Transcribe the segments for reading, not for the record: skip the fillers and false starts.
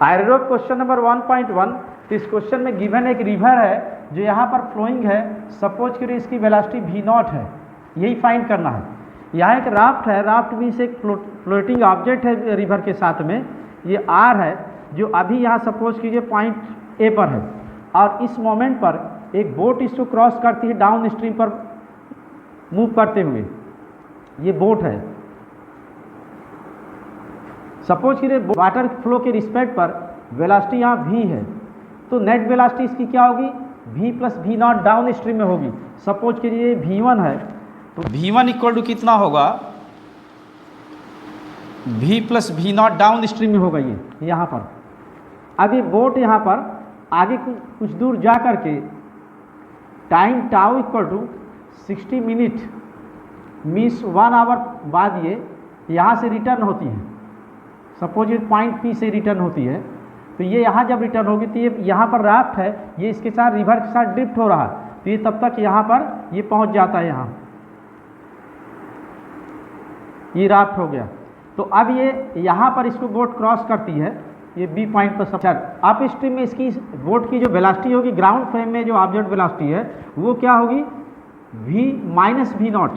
आयरोब question number 1.1। तो इस question में गिवन एक रिवर है जो यहाँ पर फ्लोइंग है, सपोज करिए इसकी वेलोसिटी v0 है, यही फाइंड करना है। यहाँ एक राफ्ट है, राफ्ट मीन्स एक फ्लोटिंग ऑब्जेक्ट है रिवर के साथ में, ये r है जो अभी यहाँ सपोज कीजिए पॉइंट A पर है, और इस मोमेंट पर एक बोट इसको क्रॉस करती है डाउन स्ट्रीम पर मूव करते हुए, ये बोट है। सपोज कीजिए वाटर फ्लो के रिस्पेक्ट पर वेलोसिटी यहाँ v है, तो नेट वेलोसिटी इसकी क्या होगी, v plus v0 down stream में होगी। सपोज कीजिए v1 है, तो v1 इक्वल टू कितना होगा, v plus v0 down stream में होगा ये यहाँ पर। अब ये बोट यहाँ पर आगे कुछ दूर जा करके time tau equal to 60 minute means 1 hour बाद ये यहाँ से रिटर्न होती है। सपोज ये पॉइंट P से रिटर्न होती है, तो ये यहाँ जब रिटर्न होगी तो ये यहाँ पर राफ्ट है, ये इसके साथ रिवर के साथ ड्रिफ्ट हो रहा है, तो ये तब तक यहाँ पर ये पहुँच जाता है, यहाँ ये राफ्ट हो गया। तो अब ये यहाँ पर इसको बोट क्रॉस करती है, ये B पॉइंट पर सब अप स्ट्रीम में इसकी बोट की जो वेलोसिटी होगी, ग्राउंड फ्रेम में जो ऑब्जेक्ट वेलोसिटी है वो क्या होगी, v माइनस v0।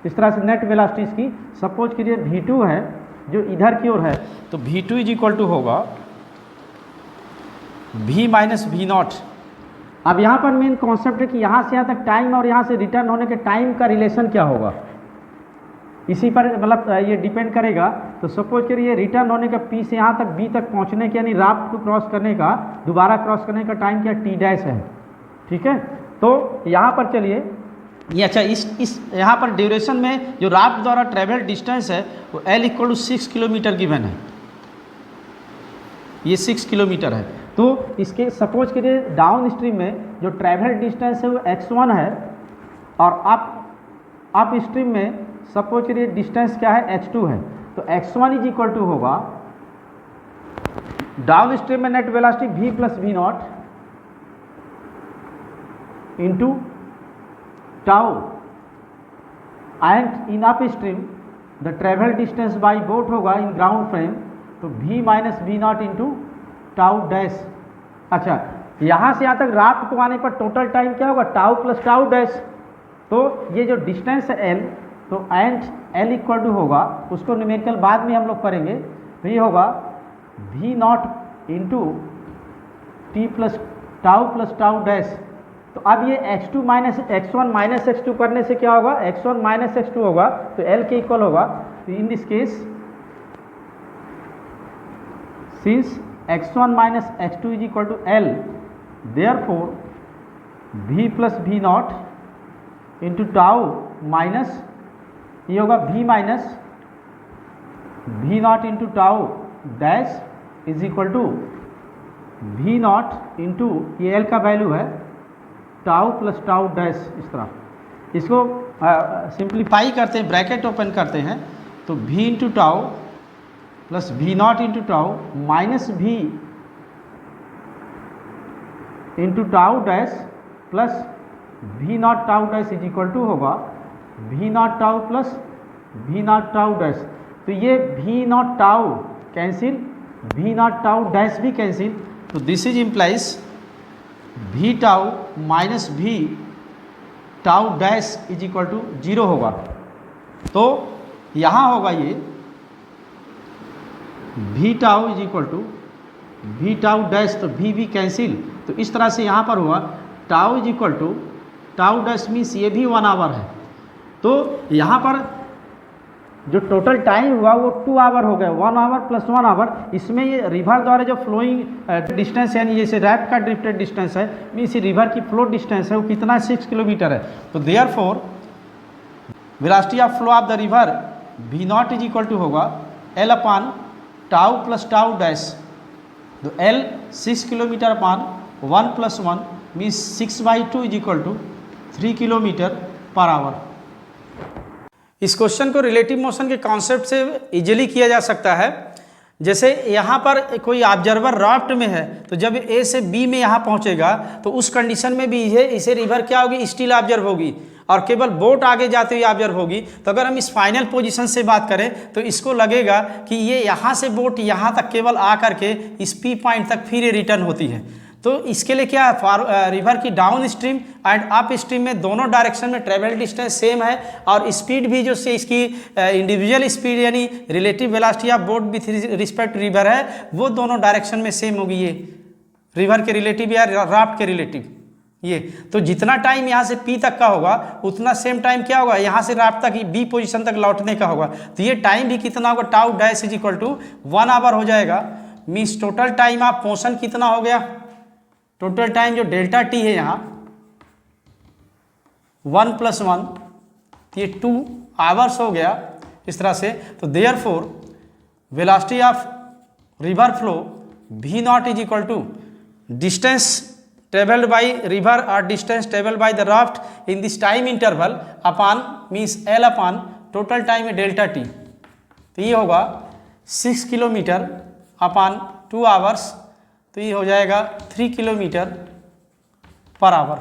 इस तरह से नेट वेलोसिटी इसकी सपोज कीजिए v2 है जो इधर की ओर है, तो v2 इज इक्वल टू होगा v माइनस v0। अब यहाँ पर मेन कॉन्सेप्ट है कि यहाँ से यहाँ तक टाइम और यहाँ से रिटर्न होने के टाइम का रिलेशन क्या होगा, इसी पर मतलब ये डिपेंड करेगा। तो सपोज करिए रिटर्न होने का P से यहाँ तक B तक पहुँचने के यानी राफ्ट को क्रॉस करने का, दोबारा क्रॉस करने का टाइम क्या T डैश है, ठीक है। तो यहाँ पर चलिए ये अच्छा इस यहाँ पर ड्यूरेशन में जो राफ्ट द्वारा ट्रेवल डिस्टेंस है वो L equal to 6 kilometre given है, ये 6 किलोमीटर है। तो इसके सपोज करिए डाउन स्ट्रीम में जो ट्रेवल डिस्टेंस है वो x1 है, और अप स्ट्रीम में सपोज करिए डिस्टेंस क्या है, h2 है। तो x1 इज इक्वल टू होगा डाउन स्ट्रीम में net velocity v plus v0 into tau, and in up stream the travel distance by boat होगा इन ग्राउंड फ्रेम, तो v minus v0 into tau dash. अच्छा, यहाँ से यहाँ तक raft को आने पर टोटल टाइम क्या होगा, टाउ प्लस टाउ डैश। तो ये जो डिस्टेंस है l, तो एंड l इक्वल टू होगा, उसको न्यूमेरिकल बाद में हम लोग करेंगे, तो ये होगा v0 into T plus tau dash. तो अब ये x2 minus x1 minus x2 करने से क्या होगा, x1 माइनस x2 होगा, तो l के इक्वल होगा। तो in this case since x1 minus x2 is equal to l, therefore v plus v0 into tau minus ये होगा v minus v0 into tau dash is equal to v0 into ये l का value है tau plus tau dash. इस तरह इसको simplify करते हैं, ब्रैकेट ओपन करते हैं, तो v into tau plus v0 into tau minus v into tau dash plus v0 tau dash is equal to होगा v0 tau plus v0 tau dash. तो ये v0 tau cancel, v0 tau dash भी cancel, तो this is implies v tau minus v tau dash is equal to 0 होगा। तो यहाँ होगा ये v tau is equal to v tau dash, तो v भी कैंसिल, तो इस तरह से यहाँ पर हुआ tau is equal to tau dash means ये भी 1 आवर है। तो यहाँ पर जो टोटल टाइम हुआ वो 2 आवर हो गया, 1 आवर प्लस 1 आवर। इसमें ये रिवर द्वारा जो फ्लोइंग डिस्टेंस है, यानी जैसे रैफ्ट का ड्रिफ्टेड डिस्टेंस है, मीन्स रिवर की फ्लो डिस्टेंस है वो कितना, 6 किलोमीटर है। तो therefore velocity of flow of the river v0 is equal to होगा l upon tau plus tau dash. तो l 6 kilometre upon 1 plus 1 means 6/2 is equal to 3 kilometre per hour. इस question को relative motion के concept से easily किया जा सकता है। जैसे यहाँ पर कोई ऑब्जर्वर राफ्ट में है, तो जब A से B में यहाँ पहुँचेगा तो उस कंडीशन में भी इसे रिवर क्या होगी, स्टिल ऑब्जर्व होगी, और केवल बोट आगे जाते हुए ऑब्जर्व होगी, तो अगर हम इस फाइनल पोजीशन से बात करें तो इसको लगेगा कि ये यहाँ से बोट यहाँ तक केवल आ करके इस पी पॉइंट तक फिर ये रिटर्न होती है। तो इसके लिए क्या है, रिवर की down stream and up stream में दोनों डायरेक्शन में ट्रेवल डिस्टेंस सेम है और स्पीड भी जो से इसकी इंडिविजुअल स्पीड यानी relative velocity of boat with respect river है वो दोनों डायरेक्शन में सेम होगी। ये रिवर के रिलेटिव या राफ्ट के रिलेटिव ये, तो जितना टाइम यहाँ से पी तक का होगा उतना सेम टाइम क्या होगा यहाँ से राफ्ट तक बी पोजीशन तक लौटने का होगा। तो ये टाइम भी कितना होगा, tau dash is equal to 1 hour हो जाएगा। Means total time of motion कितना हो गया, टोटल टाइम जो डेल्टा टी है यहाँ 1 + 1, तो ये 2 आवर्स हो गया इस तरह से। तो therefore velocity of river flow v not is equal to distance travelled by river और distance travelled by the raft in this time interval upon means L upon total time है डेल्टा टी। तो ये होगा 6 kilometre upon 2 hours, तो ये हो जाएगा 3 kilometre per our.